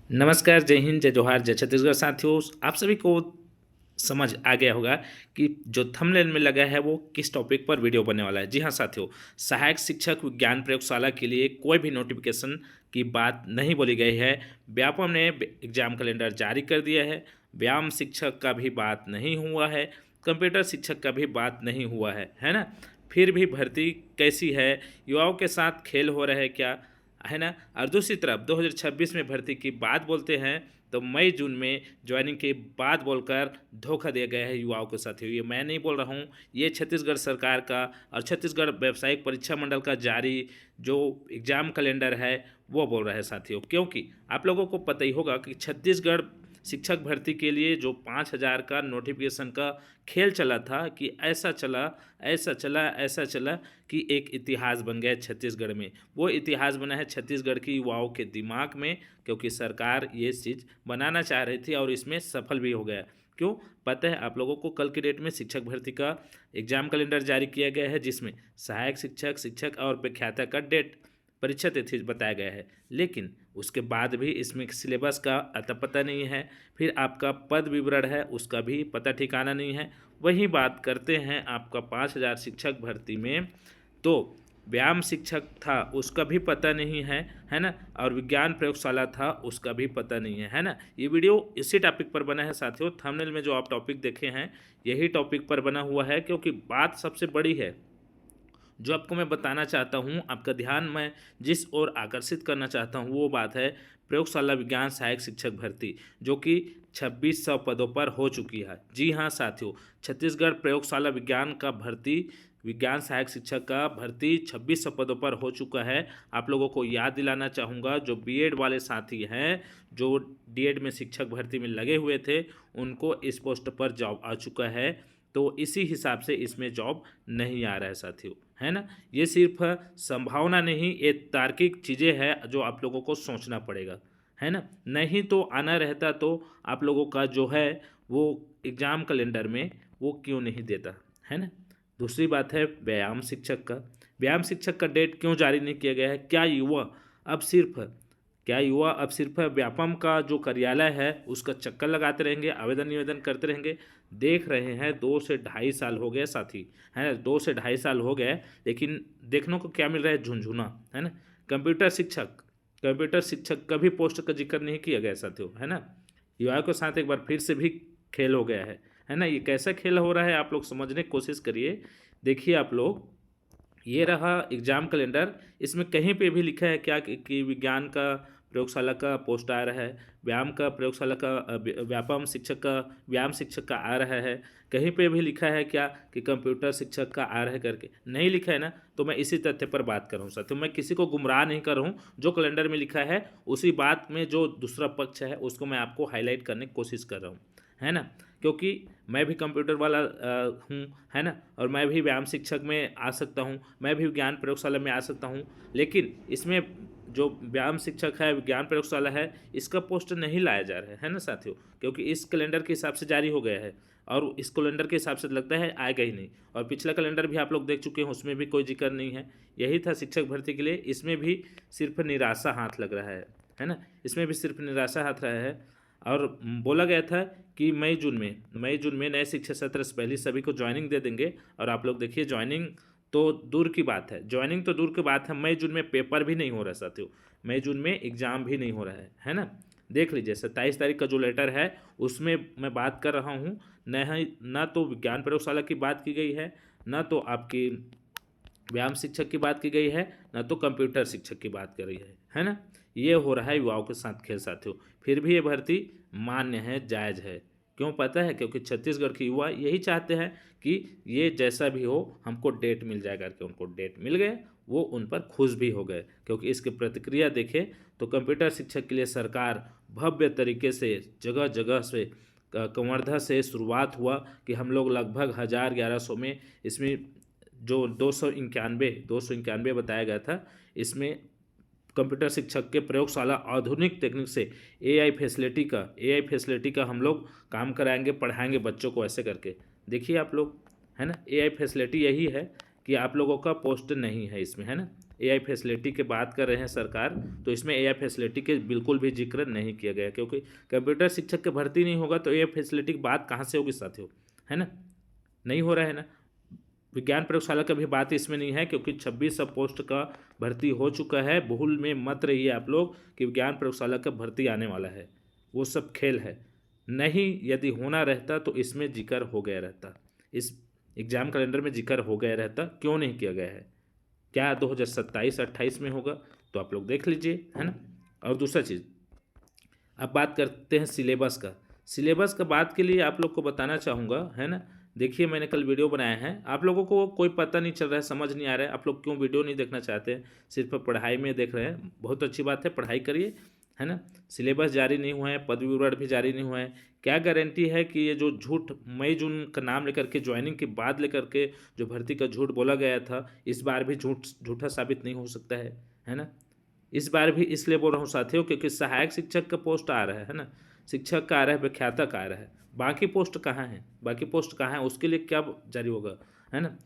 नमस्कार, जय हिंद, जय जोहार, जय छत्तीसगढ़। साथियों, आप सभी को समझ आ गया होगा कि जो थंबनेल में लगा है वो किस टॉपिक पर वीडियो बनने वाला है। जी हाँ साथियों, सहायक शिक्षक विज्ञान प्रयोगशाला के लिए कोई भी नोटिफिकेशन की बात नहीं बोली गई है। व्यापम ने एग्जाम कैलेंडर जारी कर दिया है। व्यायाम शिक्षक का भी बात नहीं हुआ है, कंप्यूटर शिक्षक का भी बात नहीं हुआ है ना। फिर भी भर्ती कैसी है, युवाओं के साथ खेल हो रहा है क्या, है ना। और दूसरी तरफ 2026 में भर्ती की बात बोलते हैं तो मई जून में ज्वाइनिंग की बात बोलकर धोखा दिया गया है युवाओं के साथ। ये मैं नहीं बोल रहा हूँ, ये छत्तीसगढ़ सरकार का और छत्तीसगढ़ व्यावसायिक परीक्षा मंडल का जारी जो एग्ज़ाम कैलेंडर है वो बोल रहा है साथियों। क्योंकि आप लोगों को पता ही होगा कि छत्तीसगढ़ शिक्षक भर्ती के लिए जो 5,000 का नोटिफिकेशन का खेल चला था कि ऐसा चला ऐसा चला ऐसा चला कि एक इतिहास बन गया छत्तीसगढ़ में। वो इतिहास बना है छत्तीसगढ़ की युवाओं के दिमाग में, क्योंकि सरकार ये चीज़ बनाना चाह रही थी और इसमें सफल भी हो गया। क्यों पता है आप लोगों को, कल की डेट में शिक्षक भर्ती का एग्जाम कैलेंडर जारी किया गया है जिसमें सहायक शिक्षक, शिक्षक और व्याख्याता का डेट, परीक्षा तिथि बताया गया है। लेकिन उसके बाद भी इसमें सिलेबस का अता पता नहीं है, फिर आपका पद विवरण है उसका भी पता ठिकाना नहीं है। वही बात करते हैं आपका 5,000 शिक्षक भर्ती में, तो व्यायाम शिक्षक था उसका भी पता नहीं है ना। और विज्ञान प्रयोगशाला था उसका भी पता नहीं है ना। ये वीडियो इसी टॉपिक पर बना है साथियों। थंबनेल में जो आप टॉपिक देखे हैं यही टॉपिक पर बना हुआ है, क्योंकि बात सबसे बड़ी है जो आपको मैं बताना चाहता हूँ। आपका ध्यान मैं जिस ओर आकर्षित करना चाहता हूँ वो बात है प्रयोगशाला विज्ञान सहायक शिक्षक भर्ती, जो कि 2600 पदों पर हो चुकी है। जी हाँ साथियों, छत्तीसगढ़ प्रयोगशाला विज्ञान का भर्ती, विज्ञान सहायक शिक्षक का भर्ती 2600 पदों पर हो चुका है। आप लोगों को याद दिलाना चाहूँगा, जो बीएड वाले साथी हैं, जो डीएड में शिक्षक भर्ती में लगे हुए थे, उनको इस पोस्ट पर जॉब आ चुका है। तो इसी हिसाब से इसमें जॉब नहीं आ रहा है साथियों, है ना। ये सिर्फ संभावना नहीं, ये तार्किक चीज़ें हैं जो आप लोगों को सोचना पड़ेगा, है ना। नहीं तो आना रहता तो आप लोगों का जो है वो एग्ज़ाम कैलेंडर में वो क्यों नहीं देता, है ना। दूसरी बात है व्यायाम शिक्षक का। व्यायाम शिक्षक का डेट क्यों जारी नहीं किया गया है? क्या युवा अब सिर्फ व्यापम का जो कार्यालय है उसका चक्कर लगाते रहेंगे, आवेदन निवेदन करते रहेंगे? देख रहे हैं 2 से ढाई साल हो गए साथी, है ना। 2 से ढाई साल हो गए, लेकिन देखने को क्या मिल रहा है? झुंझुना, है ना। कंप्यूटर शिक्षक, कंप्यूटर शिक्षक का भी पोस्ट का जिक्र नहीं किया गया साथियों, है ना। युवाओं के साथ एक बार फिर से भी खेल हो गया है ना। ये कैसा खेल हो रहा है आप लोग समझने की कोशिश करिए। देखिए आप लोग, ये रहा एग्ज़ाम कैलेंडर, इसमें कहीं पे भी लिखा है क्या कि विज्ञान का प्रयोगशाला का पोस्ट आ रहा है, व्यायाम का प्रयोगशाला का व्यापम शिक्षक का, व्यायाम शिक्षक का आ रहा है? कहीं पे भी लिखा है क्या कि कंप्यूटर शिक्षक का आ रहा है करके? नहीं लिखा है ना। तो मैं इसी तथ्य पर बात कर रहा हूँ सर, तो मैं किसी को गुमराह नहीं कर रहा हूँ। जो कैलेंडर में लिखा है उसी बात में जो दूसरा पक्ष है उसको मैं आपको हाईलाइट करने की कोशिश कर रहा हूँ, है ना। क्योंकि मैं भी कंप्यूटर वाला हूँ, है ना। और मैं भी व्यायाम शिक्षक में आ सकता हूँ, मैं भी विज्ञान प्रयोगशाला में आ सकता हूँ। लेकिन इसमें जो व्यायाम शिक्षक है, विज्ञान प्रयोगशाला है, इसका पोस्ट नहीं लाया जा रहा है ना साथियों। क्योंकि इस कैलेंडर के हिसाब से जारी हो गया है और इस कैलेंडर के हिसाब से लगता है आएगा ही नहीं। और पिछला कैलेंडर भी आप लोग देख चुके हैं, उसमें भी कोई जिक्र नहीं है। यही था शिक्षक भर्ती के लिए, इसमें भी सिर्फ निराशा हाथ लग रहा है ना। इसमें भी सिर्फ निराशा हाथ रहा है। और बोला गया था कि मई जून में नए शिक्षा सत्र से पहले सभी को ज्वाइनिंग दे देंगे। और आप लोग देखिए, ज्वाइनिंग तो दूर की बात है, ज्वाइनिंग तो दूर की बात है, मई जून में पेपर भी नहीं हो रहा साथियों, मई जून में एग्ज़ाम भी नहीं हो रहा है ना। देख लीजिए 27 तारीख का जो लेटर है उसमें मैं बात कर रहा हूँ, ना तो विज्ञान प्रयोगशाला की बात की गई है, ना तो आपकी व्यायाम शिक्षक की बात की गई है, ना तो कंप्यूटर शिक्षक की बात कर रही है ना। ये हो रहा है युवाओं के साथ खेल साथियों। फिर भी ये भर्ती मान्य है, जायज़ है। क्यों पता है? क्योंकि छत्तीसगढ़ के युवा यही चाहते हैं कि ये जैसा भी हो हमको डेट मिल जाए करके। उनको डेट मिल गए, वो उन पर खुश भी हो गए। क्योंकि इसकी प्रतिक्रिया देखें तो कंप्यूटर शिक्षक के लिए सरकार भव्य तरीके से जगह जगह से कवर्धा से शुरुआत हुआ कि हम लोग लगभग 1,000-1,100 में इसमें जो 291 बताया गया था, इसमें कंप्यूटर शिक्षक के प्रयोगशाला आधुनिक तकनीक से एआई फैसिलिटी का हम लोग काम कराएंगे, पढ़ाएंगे बच्चों को ऐसे करके। देखिए आप लोग, है ना। एआई फैसिलिटी यही है कि आप लोगों का पोस्ट नहीं है इसमें, है ना। एआई फैसिलिटी की बात कर रहे हैं सरकार, तो इसमें एआई फैसिलिटी के बिल्कुल भी जिक्र नहीं किया गया, क्योंकि कंप्यूटर शिक्षक की भर्ती नहीं होगा तो एआई फैसिलिटी की बात कहाँ से होगी साथियों, है ना, नहीं हो रहा है ना। विज्ञान प्रयोगशाला का भी बात इसमें नहीं है, क्योंकि 26 सब पोस्ट का भर्ती हो चुका है। भूल में मत रहिए आप लोग कि विज्ञान प्रयोगशाला का भर्ती आने वाला है, वो सब खेल है। नहीं, यदि होना रहता तो इसमें जिक्र हो गया रहता, इस एग्जाम कैलेंडर में जिक्र हो गया रहता, क्यों नहीं किया गया है। क्या 2027-28 में होगा, तो आप लोग देख लीजिए, है ना। और दूसरा चीज़, अब बात करते हैं सिलेबस का। सिलेबस का बात के लिए आप लोग को बताना चाहूँगा, है ना। देखिए, मैंने कल वीडियो बनाया है, आप लोगों को कोई पता नहीं चल रहा है, समझ नहीं आ रहा है, आप लोग क्यों वीडियो नहीं देखना चाहते हैं, सिर्फ पढ़ाई में देख रहे हैं। बहुत अच्छी बात है, पढ़ाई करिए, है ना। सिलेबस जारी नहीं हुआ है, पदवी विवरण भी जारी नहीं हुआ है। क्या गारंटी है कि ये जो झूठ मई जून का नाम लेकर के, ज्वाइनिंग के बाद लेकर के जो भर्ती का झूठ बोला गया था, इस बार भी झूठा साबित नहीं हो सकता है ना। इस बार भी इसलिए बोल रहा हूँ साथियों, क्योंकि सहायक शिक्षक का पोस्ट आ रहा है ना, शिक्षक का आ रहा है, व्याख्याता का आ रहा है, बाकी पोस्ट कहाँ है, बाकी पोस्ट कहाँ है, उसके लिए क्या जारी होगा, है ना।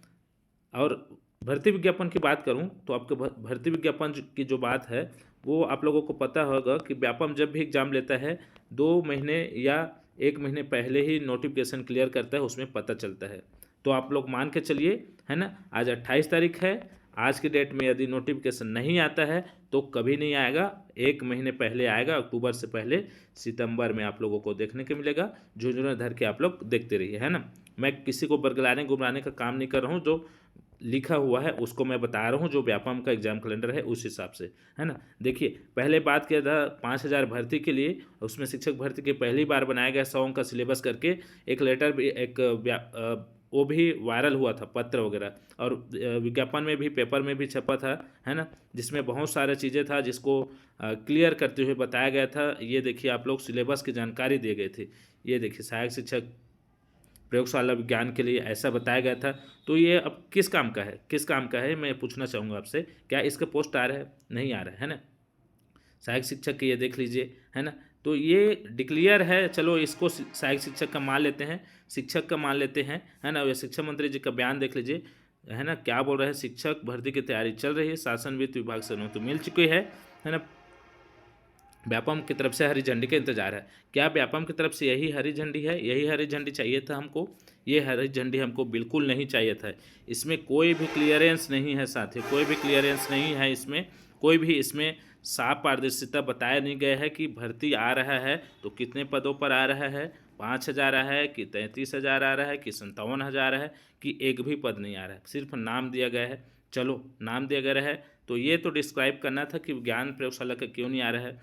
और भर्ती विज्ञापन की बात करूं तो आपके भर्ती विज्ञापन की जो बात है, वो आप लोगों को पता होगा कि व्यापम जब भी एग्जाम लेता है 2 महीने या 1 महीने पहले ही नोटिफिकेशन क्लियर करता है, उसमें पता चलता है। तो आप लोग मान के चलिए, है ना, आज 28 तारीख है, आज की डेट में यदि नोटिफिकेशन नहीं आता है तो कभी नहीं आएगा, 1 महीने पहले आएगा, अक्टूबर से पहले सितंबर में आप लोगों को देखने को मिलेगा। झुंझुने धर के आप लोग देखते रहिए, है ना। मैं किसी को बरगलाने गुमराने का काम नहीं कर रहा हूँ, जो लिखा हुआ है उसको मैं बता रहा हूँ, जो व्यापम का एग्जाम कैलेंडर है उस हिसाब से, है ना। देखिए, पहले बात किया था 5000 भर्ती के लिए, उसमें शिक्षक भर्ती के पहली बार बनाया गया 100 अंक का सिलेबस करके एक लेटर भी, वो भी वायरल हुआ था, पत्र वगैरह, और विज्ञापन में भी, पेपर में भी छपा था, है ना, जिसमें बहुत सारा चीज़ें था जिसको क्लियर करते हुए बताया गया था। ये देखिए आप लोग, सिलेबस की जानकारी दिए गए थे। ये देखिए, सहायक शिक्षक प्रयोगशाला विज्ञान के लिए ऐसा बताया गया था। तो ये अब किस काम का है, किस काम का है, मैं पूछना चाहूँगा आपसे, क्या इसका पोस्ट आ रहा है, नहीं आ रहा है ना। सहायक शिक्षक के ये देख लीजिए, है ना। तो ये डिक्लेयर है, चलो इसको सहायक शिक्षक का मान लेते हैं, शिक्षक का मान लेते हैं, है ना। ये शिक्षा मंत्री जी का बयान देख लीजिए, है ना, क्या बोल रहे हैं, शिक्षक भर्ती की तैयारी चल रही है, शासन वित्त विभाग से अनुमति मिल चुकी है ना। व्यापम की तरफ से हरी झंडी का इंतजार है। क्या व्यापम की तरफ से यही हरी झंडी है, यही हरी झंडी चाहिए था हमको, ये हरी झंडी हमको बिल्कुल नहीं चाहिए था। इसमें कोई भी क्लियरेंस नहीं है साथियों, कोई भी क्लियरेंस नहीं है इसमें, कोई भी इसमें साफ पारदर्शिता बताया नहीं गया है कि भर्ती आ रहा है तो कितने पदों पर आ रहा है, 5000 आ रहा है कि 33,000 आ रहा है कि 57,000 है कि एक भी पद नहीं आ रहा है, सिर्फ नाम दिया गया है। चलो, नाम दिया गया है तो ये तो डिस्क्राइब करना था कि विज्ञान प्रयोगशाला का क्यों नहीं आ रहा है,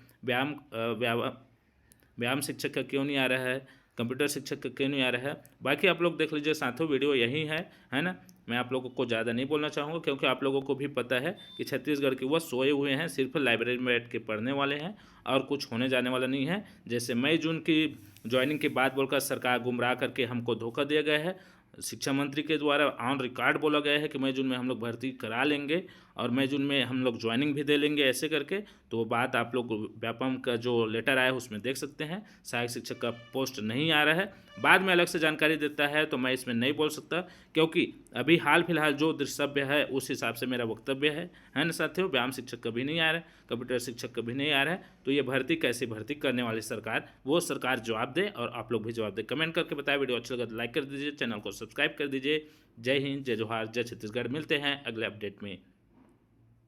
व्यायाम शिक्षक का क्यों नहीं आ रहा है, कंप्यूटर शिक्षक का क्यों नहीं आ रहा है। बाकी आप लोग देख लीजिए साथियों, वीडियो यही है ना। मैं आप लोगों को ज़्यादा नहीं बोलना चाहूँगा, क्योंकि आप लोगों को भी पता है कि छत्तीसगढ़ के वह सोए हुए हैं, सिर्फ लाइब्रेरी में बैठ के पढ़ने वाले हैं और कुछ होने जाने वाला नहीं है। जैसे मई जून की ज्वाइनिंग के बाद बोलकर सरकार गुमराह करके हमको धोखा दिया गया है, शिक्षा मंत्री के द्वारा ऑन रिकॉर्ड बोला गया है कि मई जून में हम लोग भर्ती करा लेंगे और मई जून में हम लोग ज्वाइनिंग भी दे लेंगे, ऐसे करके। तो वो बात आप लोग व्यापम का जो लेटर आया है उसमें देख सकते हैं, सहायक शिक्षक का पोस्ट नहीं आ रहा है। बाद में अलग से जानकारी देता है तो मैं इसमें नहीं बोल सकता, क्योंकि अभी हाल फिलहाल जो दृश्यव्य है उस हिसाब से मेरा वक्तव्य है ना साथियों। व्यायाम शिक्षक कभी नहीं आ रहा है, कंप्यूटर शिक्षक कभी नहीं आ रहा है, तो ये भर्ती कैसी भर्ती करने वाली सरकार, वो सरकार जवाब दे और आप लोग भी जवाब दे। कमेंट करके बताएं, वीडियो अच्छा लगा तो लाइक कर दीजिए, चैनल को सब्सक्राइब कर दीजिए। जय हिंद, जय जोहार, जय छत्तीसगढ़। मिलते हैं अगले अपडेट में।